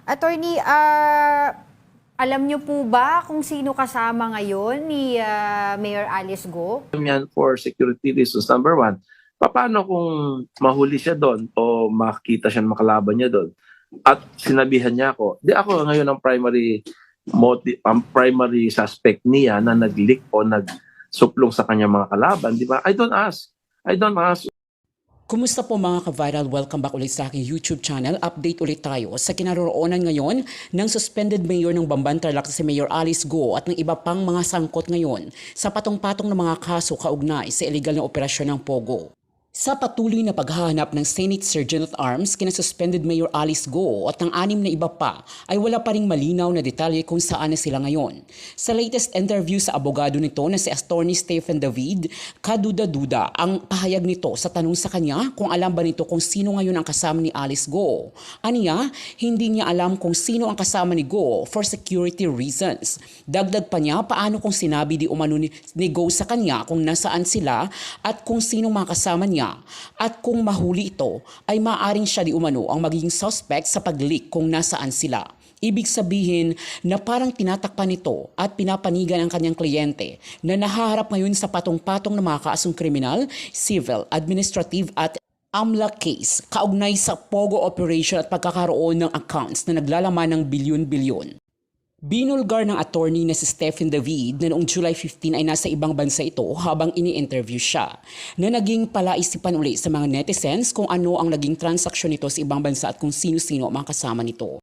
Attorney, alam niyo po ba kung sino kasama ngayon ni Mayor Alice Go? Yan for security reasons. Number one, paano kung mahuli siya doon o makita siya makalaban niya doon at sinabihan niya ako, di ako ngayon ang primary suspect niya na nag-leak o nagsuplong sa kanya mga kalaban, di ba? I don't ask. Kumusta po mga ka-viral? Welcome back ulit sa aking YouTube channel. Update ulit tayo sa kinaroroonan ngayon ng suspended mayor ng Bamban Tarlac si Mayor Alice Go at ng iba pang mga sangkot ngayon sa patong-patong ng mga kaso kaugnay sa illegal na operasyon ng Pogo. Sa patuloy na paghahanap ng Senate Sergeant at Arms kina suspended Mayor Alice Go at ng 6 na iba pa ay wala pa ring malinaw na detalye kung saan na sila ngayon. Sa latest interview sa abogado nito na si Attorney Stephen David, kaduda-duda ang pahayag nito sa tanong sa kanya kung alam ba nito kung sino ngayon ang kasama ni Alice Go. Aniya, hindi niya alam kung sino ang kasama ni Go for security reasons. Dagdag pa niya paano kung sinabi di umano ni Go sa kanya kung nasaan sila at kung sino mga kasama niya. At kung mahuli ito, ay maaaring siya di umano ang magiging suspect sa pag-leak kung nasaan sila. Ibig sabihin na parang tinatakpan nito at pinapanigan ang kanyang kliyente na nahaharap ngayon sa patong-patong na mga kaasong kriminal, civil, administrative at AMLA case kaugnay sa Pogo operation at pagkakaroon ng accounts na naglalaman ng bilyon-bilyon. Binulgar ng attorney na si Stephen David na noong July 15 ay nasa ibang bansa ito habang ini-interview siya, na naging palaisipan uli sa mga netizens kung ano ang naging transaksyon nito sa ibang bansa at kung sino-sino ang mga kasama nito.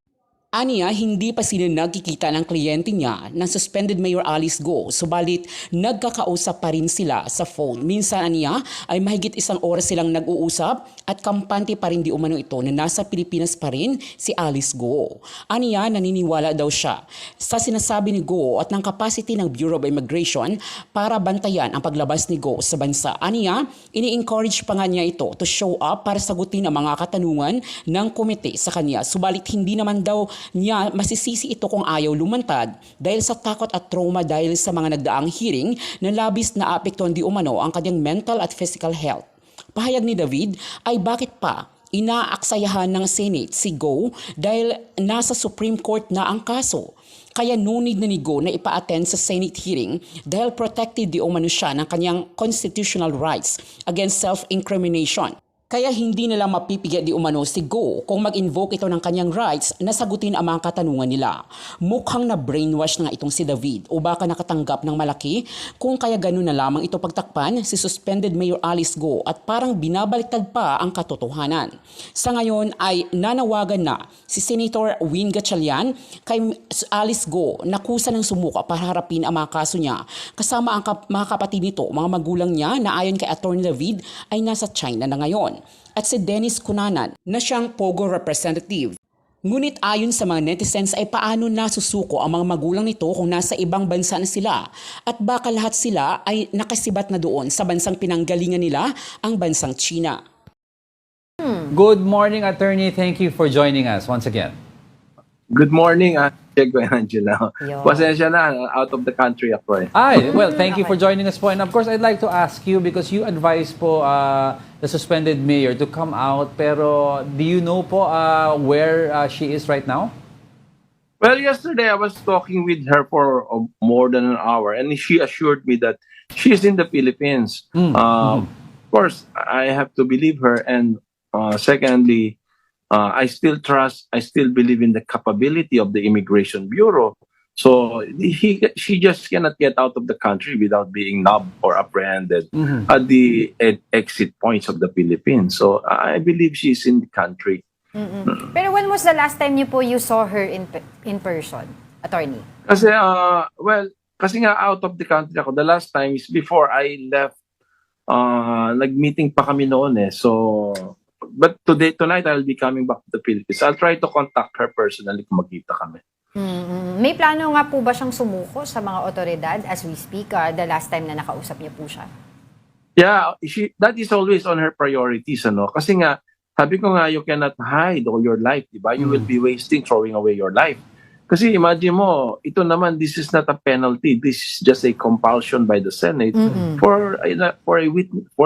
Aniya, hindi pa sila nagkikita ng kliyente niya ng suspended Mayor Alice Go, subalit nagkakausap pa rin sila sa phone. Minsan aniya ay mahigit 1 oras silang nag-uusap at kampante pa rin di umano ito na nasa Pilipinas pa rin si Alice Go. Aniya, naniniwala daw siya sa sinasabi ni Go at ng capacity ng Bureau of Immigration para bantayan ang paglabas ni Go sa bansa. Aniya, ini-encourage pa nga niya ito to show up para sagutin ang mga katanungan ng komite sa kanya. Subalit hindi naman daw niya masisisi ito kung ayaw lumantad dahil sa takot at trauma dahil sa mga nagdaang hearing na labis na apektuhan di umano ang kanyang mental at physical health. Pahayag ni David ay bakit pa inaaksayahan ng Senate si Go dahil nasa Supreme Court na ang kaso. Kaya no need na ni Go na ipa-attend sa Senate hearing dahil protected di umano siya ng kanyang constitutional rights against self-incrimination. Kaya hindi nila mapipigyan di umano si Go kung mag-invoke ito ng kanyang rights na sagutin ang mga katanungan nila. Mukhang na brainwash na nga itong si David o baka nakatanggap ng malaki kung kaya ganun na lamang ito pagtakpan si suspended Mayor Alice Go at parang binabaliktad pa ang katotohanan. Sa ngayon ay nanawagan na si Senator Win Gatchalian kay Alice Go na kusa ng sumuka para harapin ang mga kaso niya. Kasama ang mga kapatid nito, mga magulang niya na ayon kay Attorney David ay nasa China na ngayon. At si Dennis Cunanan na siyang Pogo representative. Ngunit ayon sa mga netizens ay paano nasusuko ang mga magulang nito kung nasa ibang bansa na sila at baka lahat sila ay nakasibat na doon sa bansang pinanggalingan nila, ang bansang China. Good morning, attorney. Thank you for joining us once again. Good morning, Diego and Angela. Yo. Pasensya na, out of the country ako eh. Well, thank you for joining us po. And of course, I'd like to ask you because you advised po the suspended mayor to come out. Pero do you know po where she is right now? Well, yesterday I was talking with her for more than an hour and she assured me that she's in the Philippines. Of course, I have to believe her and secondly, I still trust, I still believe in the capability of the Immigration Bureau. So she just cannot get out of the country without being nabbed or apprehended at the exit points of the Philippines. So I believe she's in the country. Pero when was the last time you saw her in person, attorney? Kasi, kasi nga out of the country ako. The last time is before I left, nag-meeting pa kami noon eh. So, but tonight I'll be coming back to the Philippines. I'll try to contact her personally kung magkita kami. May plano nga po ba siyang sumuko sa mga otoridad as we speak, the last time na nakausap niyo po siya? Yeah, that is always on her priorities, ano? Kasi nga, sabi ko nga, you cannot hide all your life, di ba? You will be throwing away your life. Kasi imagine mo, ito naman, this is not a penalty. This is just a compulsion by the Senate for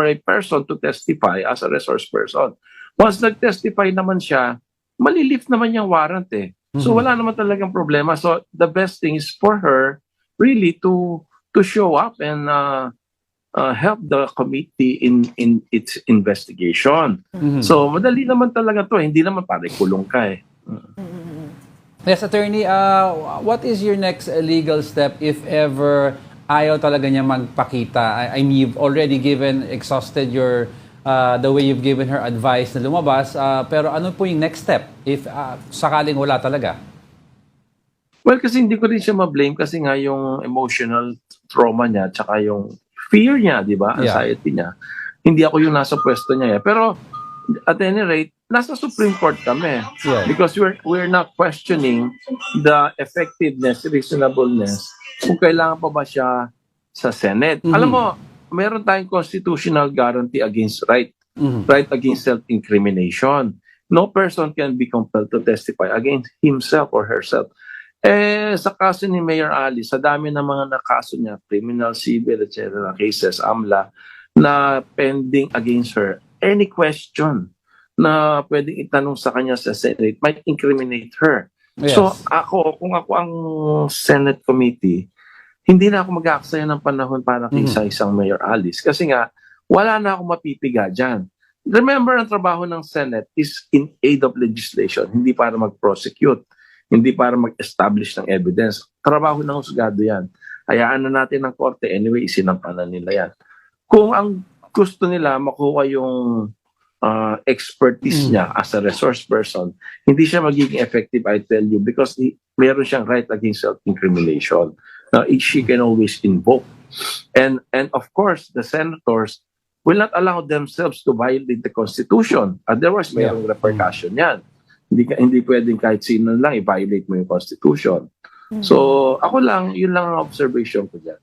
a person to testify as a resource person. Once nag-testify naman siya, malilift naman yung warrant eh. So wala naman talagang problema. So the best thing is for her really to show up and help the committee in its investigation. So madali naman talaga to, hindi naman pare kulong ka eh. Yes, attorney, what is your next legal step if ever ayaw talaga niya magpakita? I mean, you've already exhausted the way you've given her advice na lumabas, pero ano po yung next step if sakaling wala talaga? Well, kasi hindi ko rin siya ma-blame kasi nga yung emotional trauma niya tsaka yung fear niya, di ba? Yeah. Anxiety niya. Hindi ako yung nasa pwesto niya. Pero at any rate, nasa Supreme Court kami. Yeah. Because we're not questioning the effectiveness, reasonableness, kung kailangan pa ba siya sa Senate. Alam mo, meron tayong constitutional guarantee against right against self-incrimination. No person can be compelled to testify against himself or herself. Sa kaso ni Mayor Alice, sa dami ng mga nakaso niya, criminal, civil, etc., cases, AMLA, na pending against her, any question na pwedeng itanong sa kanya sa Senate might incriminate her. Yes. So kung ako ang Senate committee, hindi na ako mag-aaksaya ng panahon para kay isang Mayor Alice. Kasi nga, wala na ako mapipiga dyan. Remember, ang trabaho ng Senate is in aid of legislation, hindi para mag-prosecute, hindi para mag-establish ng evidence. Trabaho ng husgado yan. Hayaan na natin ng korte. Anyway, isinampanan nila yan. Kung ang gusto nila makuha yung expertise niya as a resource person, hindi siya magiging effective, I tell you, because meron siyang right against self-incrimination. Now, she can always invoke. And of course, the senators will not allow themselves to violate the Constitution. Otherwise, mayroong repercussion yan. Hindi pwedeng kahit sino lang i-violate mo yung Constitution. So, ako lang, yun lang ang observation ko dyan.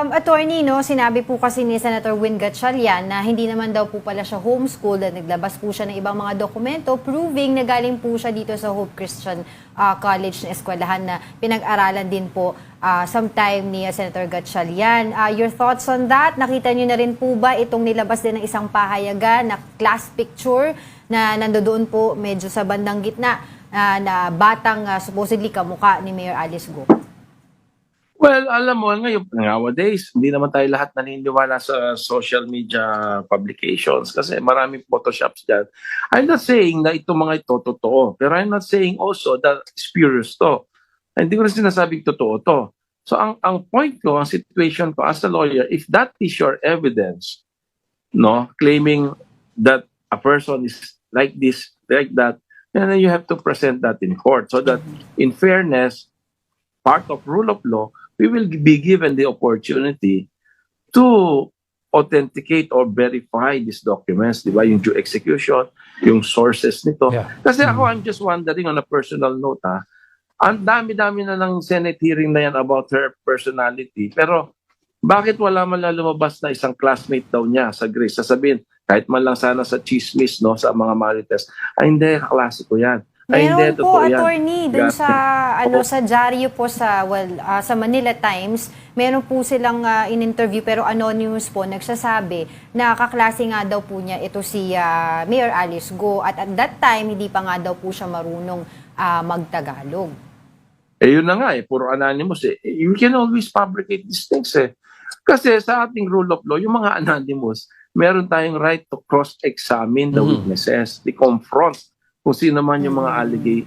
Attorney, no, sinabi po kasi ni Senator Win Gatchalian na hindi naman daw po pala siya homeschooled at naglabas po siya ng ibang mga dokumento proving na galing po siya dito sa Hope Christian College na eskwelahan na pinag-aralan din po sometime ni Senator Gatchalian. Your thoughts on that? Nakita niyo na rin po ba itong nilabas din ng isang pahayagan na class picture na nandoon po medyo sa bandang gitna na batang supposedly kamukha ni Mayor Alice Go? Well, alam mo, ngayon, nowadays, hindi naman tayo lahat naniniwala sa social media publications kasi maraming photoshops dyan. I'm not saying na itong mga ito totoo, pero I'm not saying also that spurious to. Hindi ko rin sinasabing totoo to. So, ang point ko, ang situation ko as a lawyer, if that is your evidence, no, claiming that a person is like this, like that, then you have to present that in court so that in fairness, part of rule of law, we will be given the opportunity to authenticate or verify these documents, di ba? Yung due execution, yung sources nito. Yeah. Kasi ako, I'm just wondering on a personal note, ang dami-dami na lang Senate hearing na yan about her personality. Pero bakit wala man lang lumabas na isang classmate daw niya sa Grace? Sasabihin, kahit man lang sana sa chismis, no, sa mga marites, ay hindi, kaklase ko yan. Meron po, totoo yan. attorney, dun sa sa dyaryo po sa sa Manila Times, meron po silang in-interview pero anonymous po nagsasabi na kaklase nga daw po niya ito si Mayor Alice Go at that time hindi pa nga daw po siya marunong magtagalog. Yun na nga puro anonymous You can always fabricate these things Kasi sa ating rule of law, yung mga anonymous, meron tayong right to cross-examine the witnesses, to confront kung sino man yung mga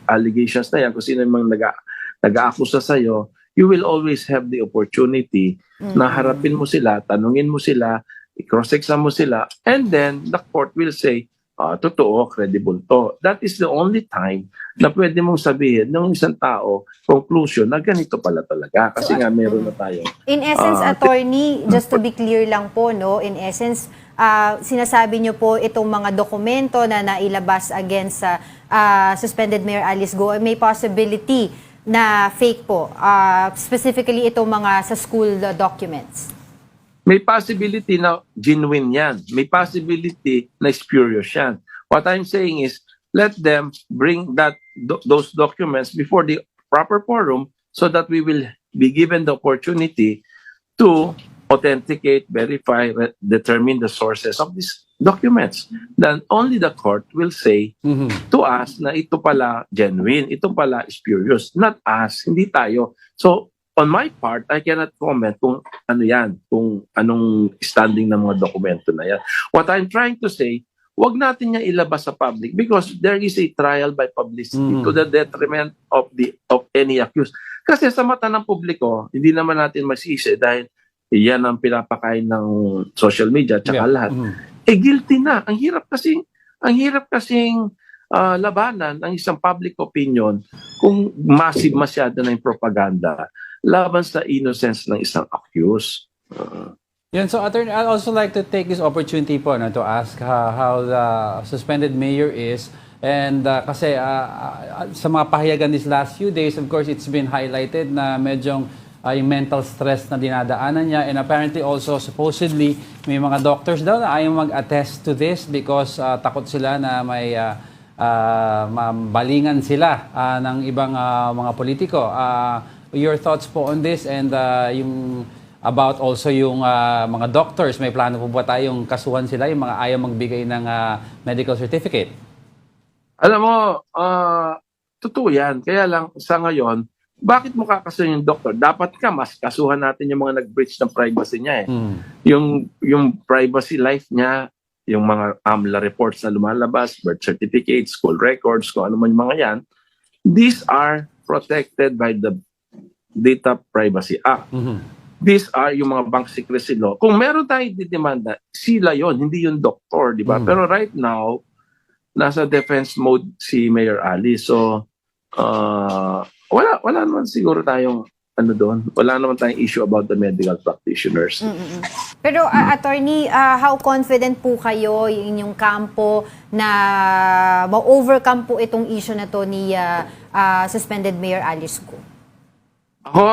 allegations na yan, kung sino yung mga nag-aakusa sa'yo, you will always have the opportunity na harapin mo sila, tanungin mo sila, i-cross-examine mo sila, and then the court will say, totoo, credible to. That is the only time na pwede mong sabihin ng isang tao, conclusion, na ganito pala talaga. Kasi nga meron na tayo. In essence, attorney, just to be clear lang po, no, in essence, sinasabi niyo po itong mga dokumento na nailabas against suspended Mayor Alice Go, may possibility na fake po, specifically itong mga sa school documents. May possibility na genuine yan. May possibility na spurious yan. What I'm saying is, let them bring those documents before the proper forum so that we will be given the opportunity to authenticate, verify, determine the sources of these documents. Then only the court will say to us na ito pala genuine, ito pala spurious, not us, hindi tayo. So, on my part, I cannot comment kung ano yan, kung anong standing ng mga dokumento na yan. What I'm trying to say, wag natin niya ilabas sa public because there is a trial by publicity to the detriment of any accused. Kasi sa mata ng publiko, hindi naman natin masisi dahil yan ang pinapakain ng social media at saka lahat. Guilty na. Ang hirap kasing labanan ang isang public opinion kung massive masyado na yung propaganda laban sa innocence ng isang accused. Yan, so Attorney, I'd also like to take this opportunity po to ask how the suspended mayor is. And kasi sa mga pahayagan these last few days, of course, it's been highlighted na medyong yung mental stress na dinadaanan niya. And apparently also, supposedly, may mga doctors daw na ayaw mag-attest to this because takot sila na may balingan sila ng ibang mga politiko. Your thoughts po on this and yung about also yung mga doctors, may plano po ba tayong kasuhan sila, yung mga ayaw magbigay ng medical certificate? Alam mo, totoo yan. Kaya lang sa ngayon, bakit mo kakasuhan yung doktor? Dapat ka, mas kasuhan natin yung mga nag-breach ng privacy niya. Yung privacy life niya, yung mga AMLA reports na lumalabas, birth certificates, school records, kung ano man yung mga yan, these are protected by the Data Privacy Act. These are yung mga bank secrecy law. Kung meron tayong didemanda, sila yon, hindi yung doktor, di ba? Pero right now, nasa defense mode si Mayor Ali. So, wala naman siguro tayong doon. Wala naman tayong issue about the medical practitioners. Pero attorney, how confident po kayo yung inyong kampo na ma-overcome po itong issue na to ni suspended Mayor Alice Go? Ako,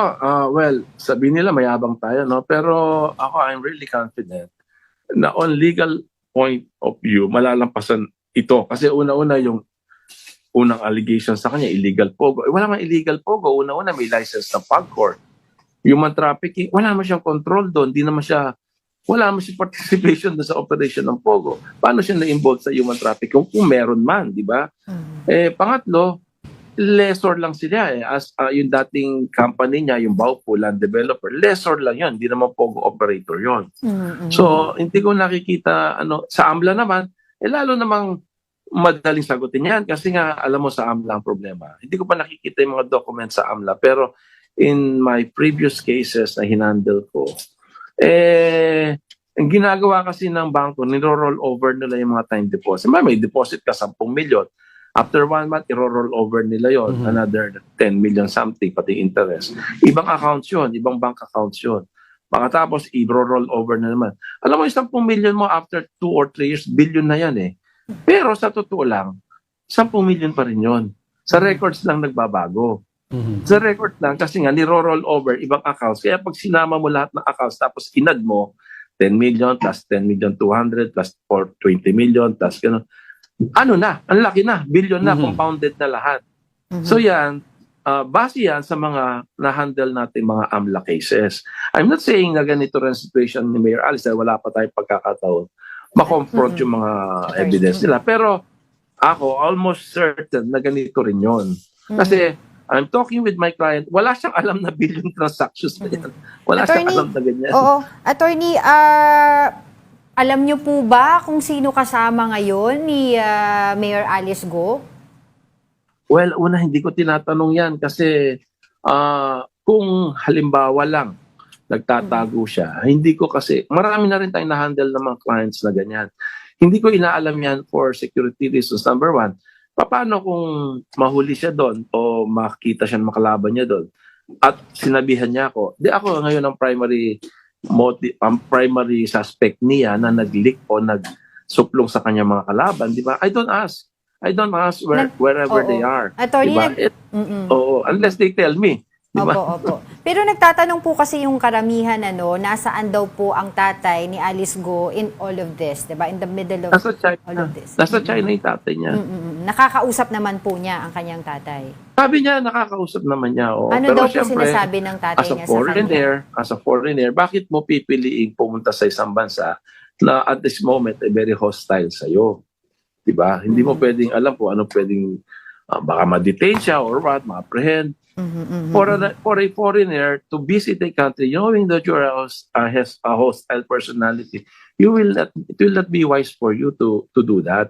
well, sabihin nila mayabang tayo, no? Pero ako, I'm really confident na on legal point of view, malalampasan ito. Kasi una-una yung unang allegation sa kanya, illegal pogo. Wala nga illegal pogo. Una-una may license ng PAGCOR. Human trafficking, wala naman siyang control doon. Wala naman siyang participation doon sa operation ng pogo. Paano siya na-involve sa human trafficking kung meron man, di ba? Pangatlo, lessor lang sila as yung dating company niya, yung Baupo Land Developer, lessor lang yun, hindi naman pogo operator yon. So, hindi ko nakikita, sa AMLA naman, lalo namang madaling sagutin yan kasi nga alam mo sa AMLA ang problema. Hindi ko pa nakikita yung mga documents sa AMLA pero in my previous cases na hinandle ko, ang ginagawa kasi ng bangko, niro-roll over nila yung mga time deposit. May deposit ka 10 million. After 1 month, iro-roll over nila yon another 10 million something, pati interest. Ibang accounts yun, ibang bank accounts yun. Pagkatapos, i-roll over na naman. Alam mo, 10 million mo after 2 or 3 years, billion na yan eh. Pero sa totoo lang, 10 million pa rin yun. Sa records lang nagbabago. Sa record lang, kasi nga niro-roll over ibang accounts. Kaya pag sinama mo lahat ng accounts, tapos inad mo, 10 million plus 10 million 200 plus 20 million plus gano'n. Ano na? Ang laki na. Billion na. Compounded na lahat. So yan, base yan sa mga na-handle natin mga AMLA cases. I'm not saying na ganito rin situation ni Mayor Alice dahil wala pa tayong pagkakataon makompront yung mga evidence nila. Pero ako, almost certain na ganito rin yun. Kasi I'm talking with my client, wala siyang alam na billion transactions na yan. Wala siyang alam na ganyan. Oo. Attorney, alam niyo po ba kung sino kasama ngayon ni Mayor Alice Go? Well, una, hindi ko tinatanong yan kasi kung halimbawa lang, nagtatago siya, hindi ko kasi, marami na rin tayong na-handle ng mga clients na ganyan. Hindi ko inaalam yan for security reasons. Number one, paano kung mahuli siya doon o makita siya, makalaban niya doon at sinabihan niya ako, di ako ngayon ang primary suspect niya na nag-leak o nagsuplong sa kanya mga kalaban, di ba? I don't ask wherever they are. Attorney, diba? Unless they tell me. Diba? Opo. Pero nagtatanong po kasi yung karamihan, nasaan daw po ang tatay ni Alice Go in all of this, diba? In the middle of all of this. Nasa China yung tatay niya. Nakakausap naman po niya ang kanyang tatay. Sabi niya, nakakausap naman niya. Ano pero daw po syempre, sinasabi ng tatay niya sa kanya? As a foreigner, bakit mo pipiliing pumunta sa isang bansa na at this moment ay very hostile sa'yo. Diba? Hindi mo pwedeng alam kung ano pwedeng baka ma-detain siya or what, ma-apprehend. For a foreigner to visit a country knowing that you has a hostile personality, it will not be wise for you to do that.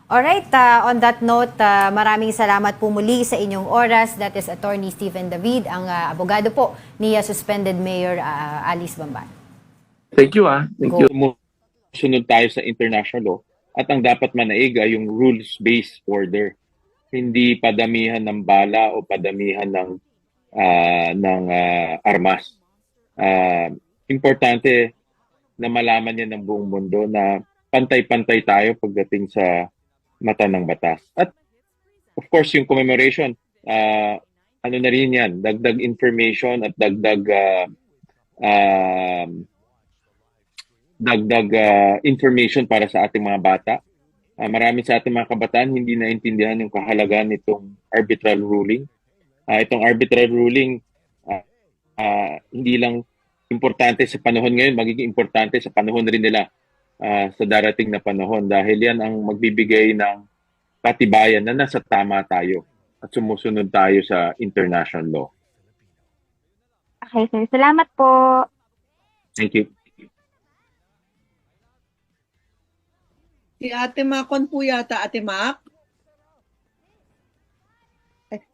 Alright, on that note, maraming salamat po muli sa inyong oras. That is Attorney Stephen David, ang abogado po ni Suspended Mayor Alice Bamban. Thank you. Thank you. Sunod tayo sa international law at ang dapat manaig ay yung rules-based order. Hindi padamihan ng bala o padamihan ng armas. Importante na malaman niya ng buong mundo na pantay-pantay tayo pagdating sa mata ng batas. At of course, yung commemoration, ano na rin yan, dagdag information at dagdag information para sa ating mga bata. Marami sa ating mga kabataan hindi naintindihan yung kahalagaan nitong arbitral ruling. Itong arbitral ruling, hindi lang importante sa panahon ngayon, magiging importante sa panahon rin nila sa darating na panahon dahil yan ang magbibigay ng patibayan na nasa tama tayo at sumusunod tayo sa international law. Okay, sir. Salamat po. Thank you. Si Ate Macon po yata, Ate Mac.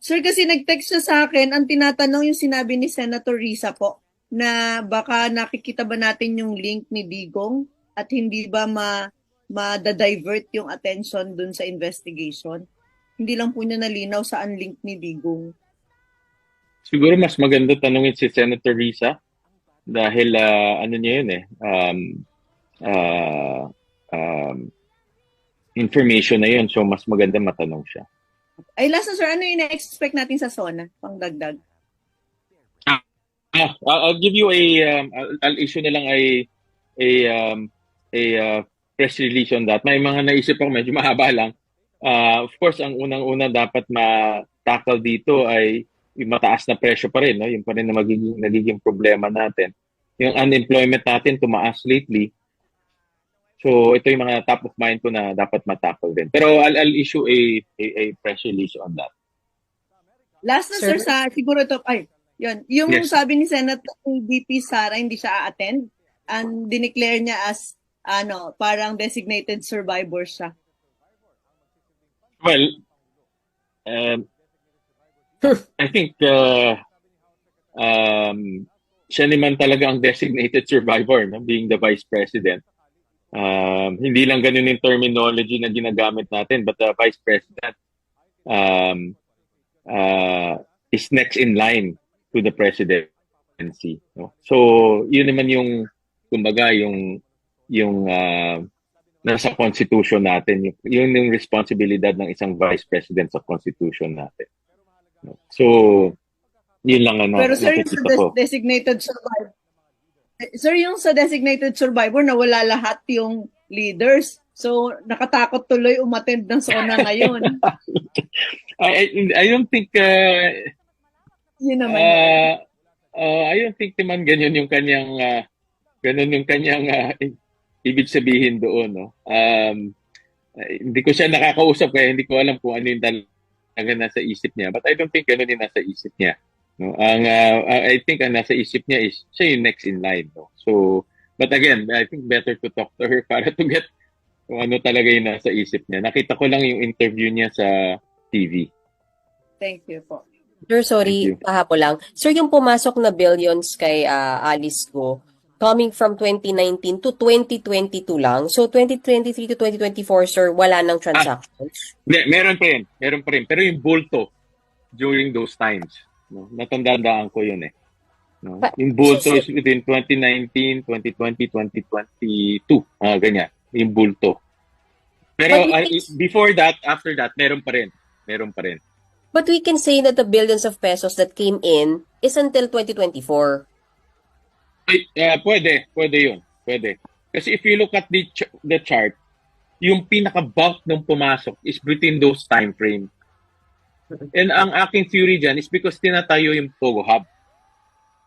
Sir, kasi nag-text siya sa akin, ang tinatanong yung sinabi ni Senator Risa po, na baka nakikita ba natin yung link ni Digong at hindi ba ma-divert yung attention dun sa investigation. Hindi lang po niya nalinaw saan link ni Digong. Siguro mas maganda tanungin si Senator Risa dahil ano niya yun information na yun, so mas maganda matanong siya. Ay, last na sir, ano yung na-expect natin sa SONA? Pang dagdag. I'll give you I'll issue na lang a press release on that. May mga naisip ako, medyo mahaba lang. Of course, ang unang-una dapat ma-tackle dito ay yung mataas na presyo pa rin, no? Yung pa rin na nagiging problema natin. Yung unemployment natin tumaas lately. So, ito yung mga top of mind ko na dapat ma-tackle din. Pero I'll issue a press release on that. Last na sir, siguro ito, yun. Yung Yes. sabi ni Senator VP Sara, hindi siya a-attend. And dineclare niya as, parang designated survivor siya. Well, I think siya naman talaga ang designated survivor, no? Being the Vice President. Hindi lang ganun yung terminology na ginagamit natin, but the Vice President is next in line to the presidency. No? So, yun naman yung, kumbaga, yung nasa Constitution natin. Yun yung responsibilidad ng isang Vice President sa Constitution natin. No? So, yun lang Pero sir, yung nakikita ko. sa designated survivor, sir, yung sa designated survivor, nawala lahat yung leaders. So, nakatakot tuloy umattend ng SONA ngayon. I don't think Yun naman. I don't think naman ganyan yung kanyang ibig sabihin doon, no. Hindi ko siya nakakausap kaya hindi ko alam kung ano yung talaga nasa isip niya, but I don't think ganun yung nasa isip niya, no. I think ang nasa isip niya is siya yung next in line, no. So, but again, I think better to talk to her para to get kung ano talaga yung nasa isip niya. Nakita ko lang yung interview niya sa TV. Thank you po. Sir, Thank sorry, you. pahapo lang. Sir, yung pumasok na billions kay Alice Go, coming from 2019 to 2022 lang. So, 2023 to 2024, sir, wala nang transactions. Meron pa rin. Pero yung bulto during those times, no? Natandaan ko yun eh. No? Yung bulto is within 2019, 2020, 2022. Ganyan. Yung bulto. Pero before that, after that, meron pa rin. But we can say that the billions of pesos that came in is until 2024. Pwede yun. Pwede. Kasi if you look at the chart, yung pinaka-bulk ng pumasok is within those time frame. And ang aking theory dyan is because tinatayo yung Pogo Hub.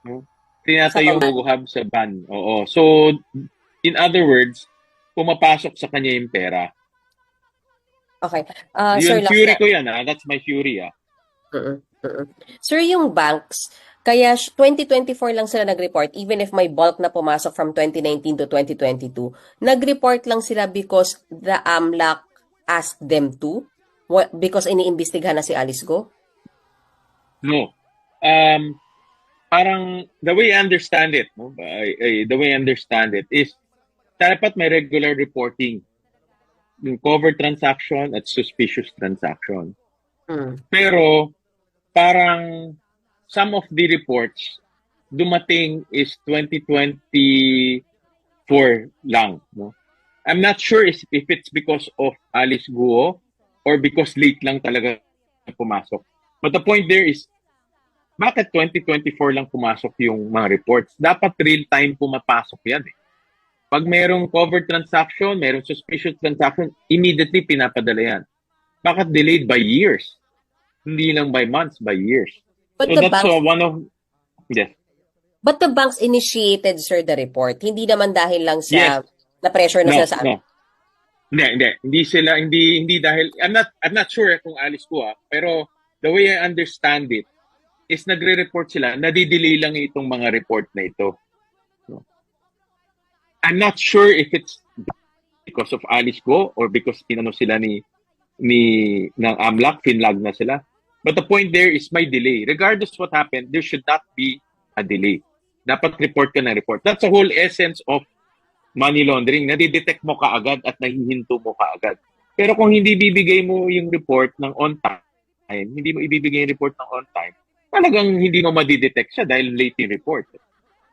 No? Tinatayo yung Pogo Hub sa ban. Oo. So, In other words, pumapasok sa kanya yung pera. Okay. Yun, Sir, last theory na. ko yan, That's my theory, Sir, yung banks, kaya 2024 lang sila nag-report, even if may bulk na pumasok from 2019 to 2022, nag-report lang sila because the AMLAC asked them to? Because iniimbestigahan na si Alice Go? No. Parang the way I understand it, no? The way I understand it is dapat may regular reporting yung covered transaction at suspicious transaction. Pero parang some of the reports dumating is 2024 lang, no? I'm not sure if it's because of Alice Guo or because late lang talaga pumasok. But the point there is, bakit 2024 lang pumasok yung mga reports? Dapat real-time pumapasok yan eh. Pag merong covered transaction, merong suspicious transaction, immediately pinapadala yan. Bakit delayed by years? Hindi lang by months, by years. But So the that's banks, one of... Yes. but the banks initiated, sir, the report. Hindi naman dahil lang sa Yes. na-pressure na No, sila sa no. Hindi dahil, I'm not sure kung Alice ko pero the way I understand it, is nagre-report sila, nadidelay lang itong mga report na ito. No? I'm not sure if it's because of Alice Go or because tinano sila ng AMLAC, finlag na sila. But the point there is may delay. Regardless what happened, there should not be a delay. Dapat report ka ng report. That's the whole essence of money laundering. Nadidetect mo kaagad at nahihinto mo kaagad. Pero kung hindi bibigay mo yung report ng on time, hindi mo ibibigay yung report ng on time, talagang hindi mo madidetect siya dahil late yung report.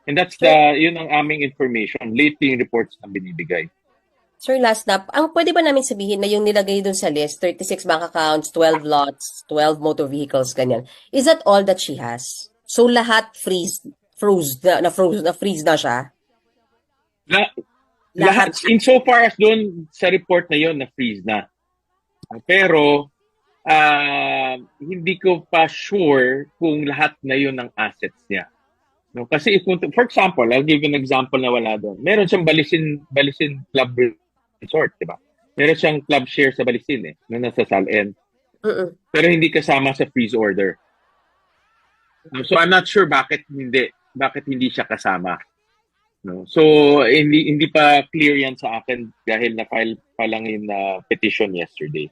And that's yun ang aming information. Late yung reports na binibigay. Sir, last na, ang pwede ba namin sabihin na yung nilagay dun sa list, 36 bank accounts, 12 lots, 12 motor vehicles, ganyan, is that all that she has? So lahat freeze na siya? Lahat. Insofar as doon sa report na yon na freeze na. Pero, hindi ko pa sure kung lahat na yon ang assets niya. No, kasi for example, I'll give you an example na wala doon. Meron siyang Balisin Club Resort, di ba? Meron siyang club share sa Balisin na nasa SALN. Pero hindi kasama sa freeze order. So I'm not sure bakit hindi siya kasama. No. So hindi pa clear yan sa akin dahil na-file pa lang yung petition yesterday.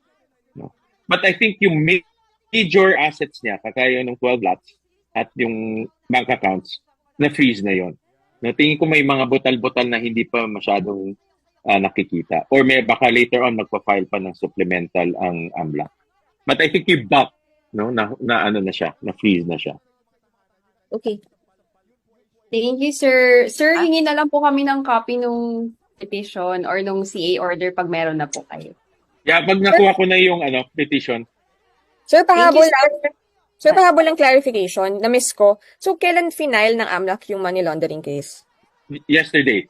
No. But I think yung major assets niya, kagaya ng 12 lots at yung bank accounts, na-freeze na yon. No, tingin ko may mga butal-butal na hindi pa masyadong nakikita. Or may baka later on magpa-file pa ng supplemental ang AMLAC. But I think yung bulk, no, na siya, na-freeze na siya. Okay. Thank you, sir. Sir, hingi na lang po kami ng copy nung petition or nung CA order pag meron na po kayo. Yeah, pag nakuha ko na yung petition, Sir, Thank you, pahabol lang clarification, na-miss ko. So, kailan final ng AMLAC yung money laundering case? yesterday.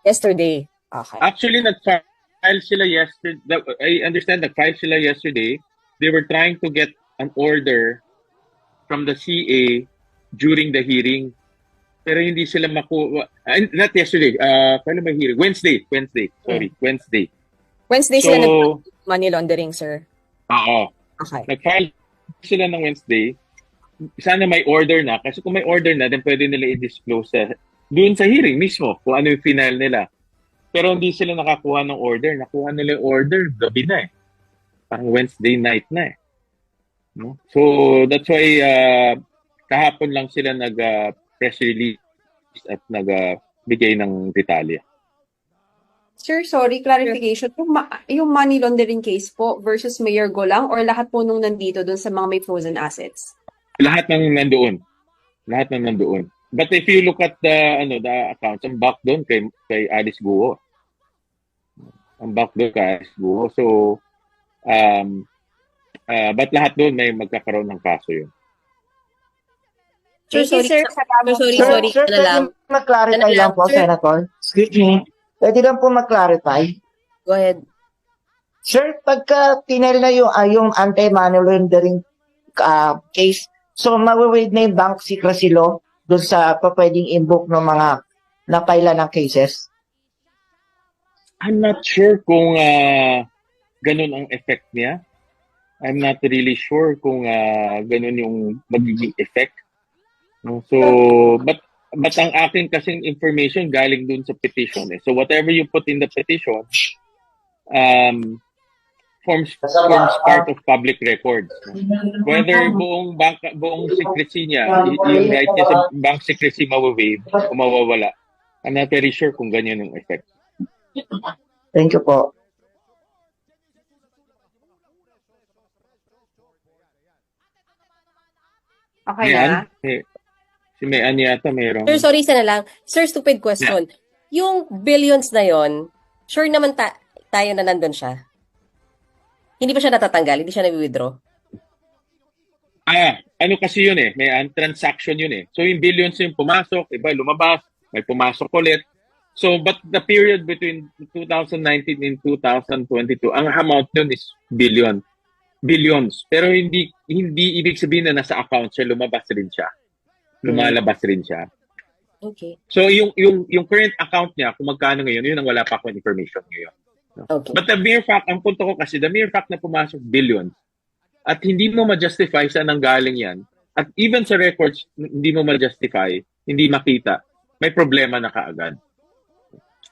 Yesterday. Okay. Actually, nag-file sila yesterday. I understand nag-file sila yesterday. They were trying to get an order from the CA during the hearing. Pero hindi sila makuha. Not yesterday. Kailan ba hearing? Wednesday. Sorry, Wednesday. Wednesday So, sila money laundering, sir. Oo. Okay. Nag-file sila ng Wednesday. Sana may order na. Kasi kung may order na, then pwede nila i-disclose doon sa hearing mismo kung ano yung final nila. Pero hindi sila nakakuha ng order. Nakuha nila yung order gabi na eh. Parang Wednesday night na eh. No? So, that's why kahapon lang sila nag-press release at nag-bigay ng detalye. Sir, sorry, clarification. Yung money laundering case po versus Mayor Golang or lahat po nung nandito dun sa mga may frozen assets? Lahat ng nandoon. But if you look at the accounts, ang back doon kay Alice Guo. So, but lahat doon may magkakaroon ng kaso yun. Sir, Thank you, sorry. sir. Sir, na lang. mag-clarify lang po, Sir. Senator. Excuse me. Pwede lang po mag-clarify. Go ahead. Sir, pagka tinel na yung anti-money laundering case, so mawi-waive na yung bank secrecy law doon sa pwedeng invoke ng mga napaila ng cases? I'm not sure kung ganun ang effect niya. I'm not really sure kung ganun yung magiging effect. No? So, but ang akin kasing information galing dun sa petition. So whatever you put in the petition forms part of public records. Whether buong secrecy niya, yung right niya sa bank secrecy mawawave o mawawala, I'm not very sure kung ganyan yung effect. Thank you po. Okay na? Si Mayan yata mayroong... Sir, sorry, isa na lang. Sir, stupid question. Yung billions na yon, sure naman tayo na nandun siya. Hindi pa siya natatanggal? Hindi siya na-withdraw? Ano kasi yun may transaction yun So yung billions yung pumasok, iba lumabas, may pumasok ulit. So but the period between 2019 and 2022, ang amount yun is billions. Pero hindi ibig sabihin na nasa account siya, lumabas rin siya. Lumalabas rin siya. Okay. So yung current account niya, kung magkano ngayon, yun ang wala pa akong information ngayon. Okay. But the mere fact, ang punto ko kasi, the mere fact na pumasok billions, at hindi mo ma-justify saan nanggaling yan, at even sa records, hindi mo ma-justify, hindi makita, may problema na kaagad.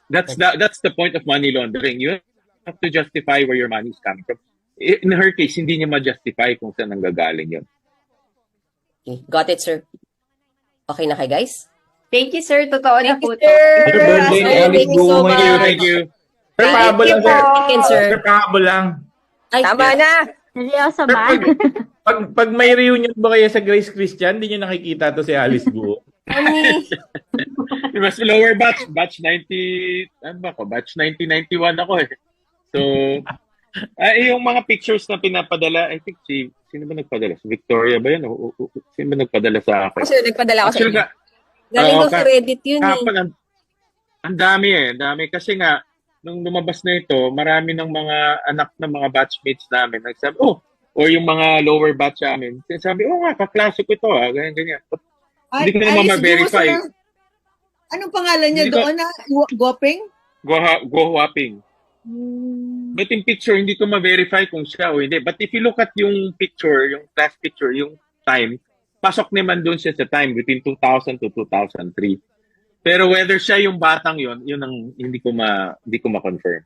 That's the point of money laundering. You have to justify where your money is coming from. In her case, hindi niya ma-justify kung saan nanggagaling yun. Okay. Got it, sir. Okay na kayo, guys? Thank you, sir. Totoo na po to. Happy birthday, Sir, Alice thank you Go. so much. Thank you. Sir, pahabol lang, sir. Weekend, sir. Sir, pahabol lang. Ay, Tama na! Seryoso Sir, ba? pag may reunion ba kayo sa Grace Christian, hindi nyo nakikita to si Alice Go. Mas lower batch 90, ano ba ako? Batch 1991 ako So, yung mga pictures na pinapadala, I think sino ba nagpadala? Si Victoria ba yun? Sino ba nagpadala sa akin? Sir, nagpadala ako sa inyo. Galing ko sa Reddit yun Ang dami dami. Kasi nga, nung lumabas na ito, marami ng mga anak ng mga batchmates namin nagsabi, or yung mga lower batch namin, sinasabi, nga, kaklase ko ito, ganyan. Hindi ko naman ma-verify. Anong pangalan niya doon na Goping? Guwaping. But in picture, hindi ko ma-verify kung siya o hindi. But if you look at yung picture, yung class picture, yung time, pasok naman doon siya sa time between 2000 to 2003. Pero whether siya yung batang yun ang hindi ko ma-confirm.